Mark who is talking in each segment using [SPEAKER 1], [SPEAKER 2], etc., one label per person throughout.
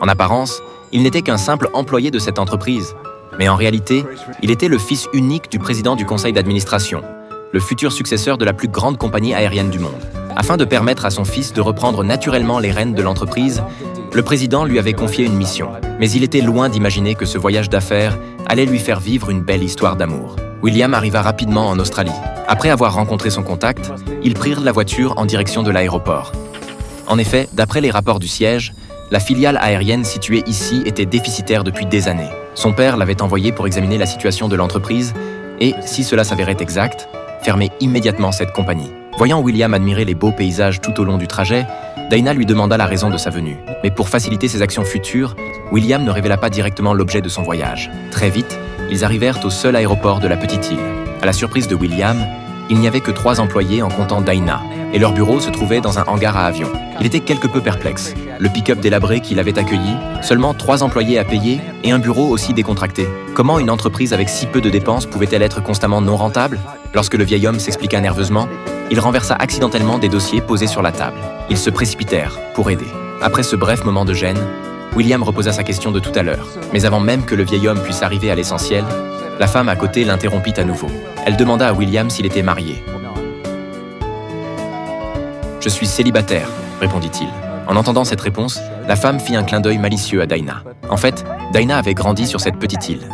[SPEAKER 1] En apparence, il n'était qu'un simple employé de cette entreprise. Mais en réalité, il était le fils unique du président du conseil d'administration, le futur successeur de la plus grande compagnie aérienne du monde. Afin de permettre à son fils de reprendre naturellement les rênes de l'entreprise, le président lui avait confié une mission. Mais il était loin d'imaginer que ce voyage d'affaires allait lui faire vivre une belle histoire d'amour. William arriva rapidement en Australie. Après avoir rencontré son contact, ils prirent la voiture en direction de l'aéroport. En effet, d'après les rapports du siège, la filiale aérienne située ici était déficitaire depuis des années. Son père l'avait envoyé pour examiner la situation de l'entreprise et, si cela s'avérait exact, fermer immédiatement cette compagnie. Voyant William admirer les beaux paysages tout au long du trajet, Dana lui demanda la raison de sa venue. Mais pour faciliter ses actions futures, William ne révéla pas directement l'objet de son voyage. Très vite, ils arrivèrent au seul aéroport de la petite île. À la surprise de William, il n'y avait que 3 employés en comptant Dana, et leur bureau se trouvait dans un hangar à avions. Il était quelque peu perplexe. Le pick-up délabré qui l'avait accueilli, seulement 3 employés à payer et un bureau aussi décontracté. Comment une entreprise avec si peu de dépenses pouvait-elle être constamment non rentable? Lorsque le vieil homme s'expliqua nerveusement, il renversa accidentellement des dossiers posés sur la table. Ils se précipitèrent pour aider. Après ce bref moment de gêne, William reposa sa question de tout à l'heure. Mais avant même que le vieil homme puisse arriver à l'essentiel, la femme à côté l'interrompit à nouveau. Elle demanda à William s'il était marié. « Je suis célibataire », répondit-il. En entendant cette réponse, la femme fit un clin d'œil malicieux à Dana. En fait, Dana avait grandi sur cette petite île.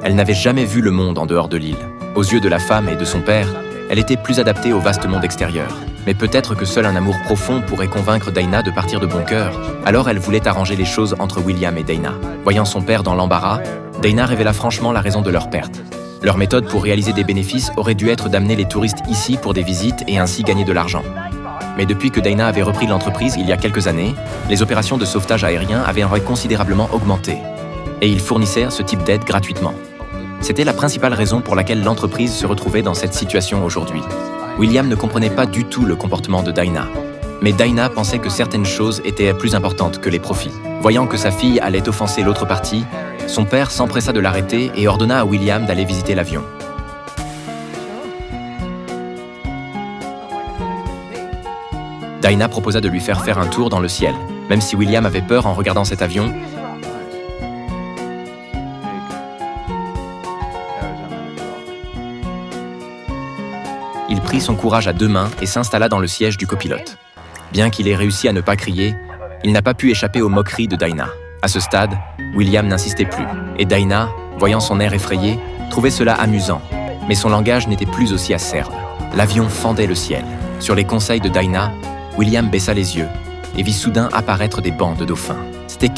[SPEAKER 1] Elle n'avait jamais vu le monde en dehors de l'île. Aux yeux de la femme et de son père, elle était plus adaptée au vaste monde extérieur. Mais peut-être que seul un amour profond pourrait convaincre Dana de partir de bon cœur. Alors elle voulait arranger les choses entre William et Dana. Voyant son père dans l'embarras, Dana révéla franchement la raison de leur perte. Leur méthode pour réaliser des bénéfices aurait dû être d'amener les touristes ici pour des visites et ainsi gagner de l'argent. Mais depuis que Dana avait repris l'entreprise il y a quelques années, les opérations de sauvetage aérien avaient considérablement augmenté. Et ils fournissaient ce type d'aide gratuitement. C'était la principale raison pour laquelle l'entreprise se retrouvait dans cette situation aujourd'hui. William ne comprenait pas du tout le comportement de Dana. Mais Dana pensait que certaines choses étaient plus importantes que les profits. Voyant que sa fille allait offenser l'autre partie, son père s'empressa de l'arrêter et ordonna à William d'aller visiter l'avion. Dana proposa de lui faire un tour dans le ciel. Même si William avait peur en regardant cet avion, il prit son courage à 2 mains et s'installa dans le siège du copilote. Bien qu'il ait réussi à ne pas crier, il n'a pas pu échapper aux moqueries de Dana. À ce stade, William n'insistait plus, et Dana, voyant son air effrayé, trouvait cela amusant. Mais son langage n'était plus aussi acerbe. L'avion fendait le ciel. Sur les conseils de Dana, William baissa les yeux et vit soudain apparaître des bancs de dauphins.